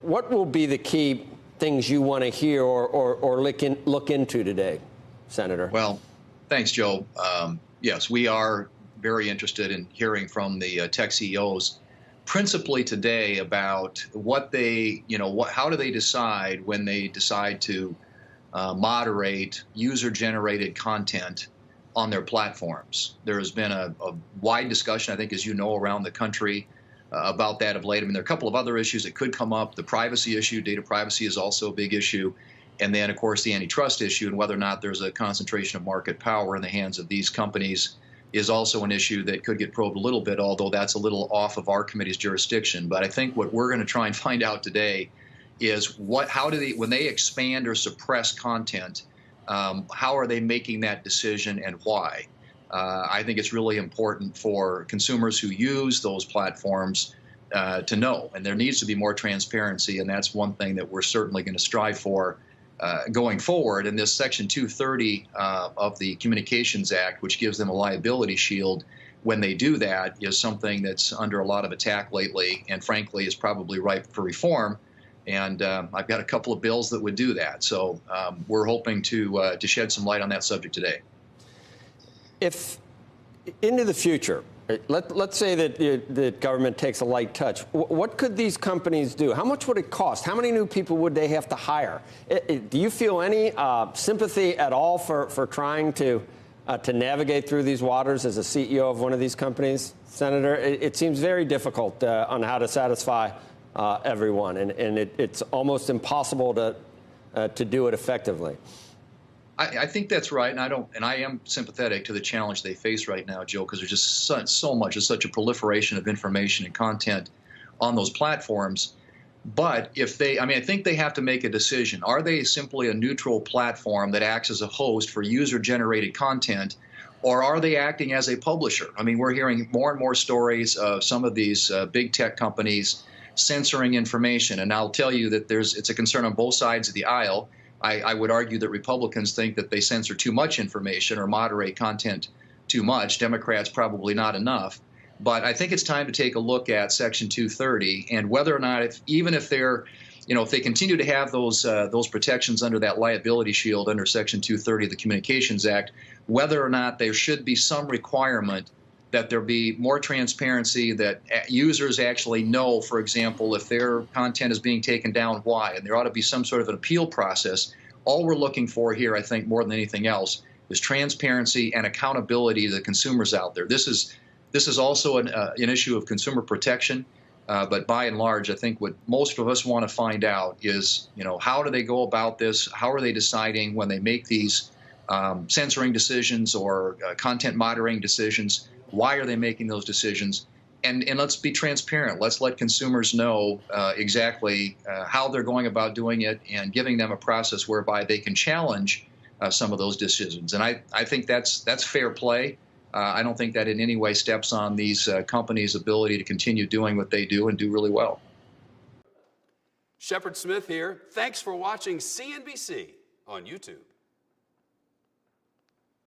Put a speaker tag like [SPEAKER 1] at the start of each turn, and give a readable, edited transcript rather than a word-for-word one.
[SPEAKER 1] What will be the key things you want to hear or look into today, Senator?
[SPEAKER 2] Well, thanks, Joe. Yes, we are very interested in hearing from the tech CEOs, principally today, about what they, how do they decide when they decide to moderate user-generated content on their platforms. There has been a wide discussion, I think, as you know, around the country about that of late. I mean, there are a couple of other issues that could come up. The privacy issue, data privacy, is also a big issue. And then, of course, the antitrust issue and whether or not there's a concentration of market power in the hands of these companies is also an issue that could get probed a little bit, although that's a little off of our committee's jurisdiction. But I think what we're going to try and find out today is how do they, when they expand or suppress content, how are they making that decision and why? I think it's really important for consumers who use those platforms to know, and there needs to be more transparency, and that's one thing that we're certainly going to strive for going forward. And this Section 230 of the Communications Act, which gives them a liability shield when they do that, is something that's under a lot of attack lately, and frankly is probably ripe for reform. And I've got a couple of bills that would do that. So we're hoping to shed some light on that subject today.
[SPEAKER 1] If into the future, let's say that the government takes a light touch, what could these companies do? How much would it cost? How many new people would they have to hire? Do you feel any sympathy at all for trying to navigate through these waters as a CEO of one of these companies, Senator? It seems very difficult on how to satisfy everyone, and it's almost impossible to do it effectively.
[SPEAKER 2] I think that's right, and I am sympathetic to the challenge they face right now, Joe, because there's just such a proliferation of information and content on those platforms. But I think they have to make a decision. Are they simply a neutral platform that acts as a host for user-generated content, or are they acting as a publisher? I mean, we're hearing more and more stories of some of these big tech companies censoring information, and I'll tell you that it's a concern on both sides of the aisle. I would argue that Republicans think that they censor too much information or moderate content too much. Democrats probably not enough. But I think it's time to take a look at Section 230 and whether or not, even if they're, if they continue to have those protections under that liability shield under Section 230 of the Communications Act, whether or not there should be some requirement that there be more transparency, that users actually know, for example, if their content is being taken down, why, and there ought to be some sort of an appeal process. All we're looking for here, I think, more than anything else, is transparency and accountability to the consumers out there. This is also an issue of consumer protection, but by and large, I think what most of us want to find out is, how do they go about this? How are they deciding when they make these censoring decisions or content moderating decisions? Why are they making those decisions? And let's be transparent. Let's let consumers know exactly how they're going about doing it and giving them a process whereby they can challenge some of those decisions. And I think that's fair play. I don't think that in any way steps on these companies' ability to continue doing what they do and do really well.
[SPEAKER 3] Shepard Smith here. Thanks for watching CNBC on YouTube.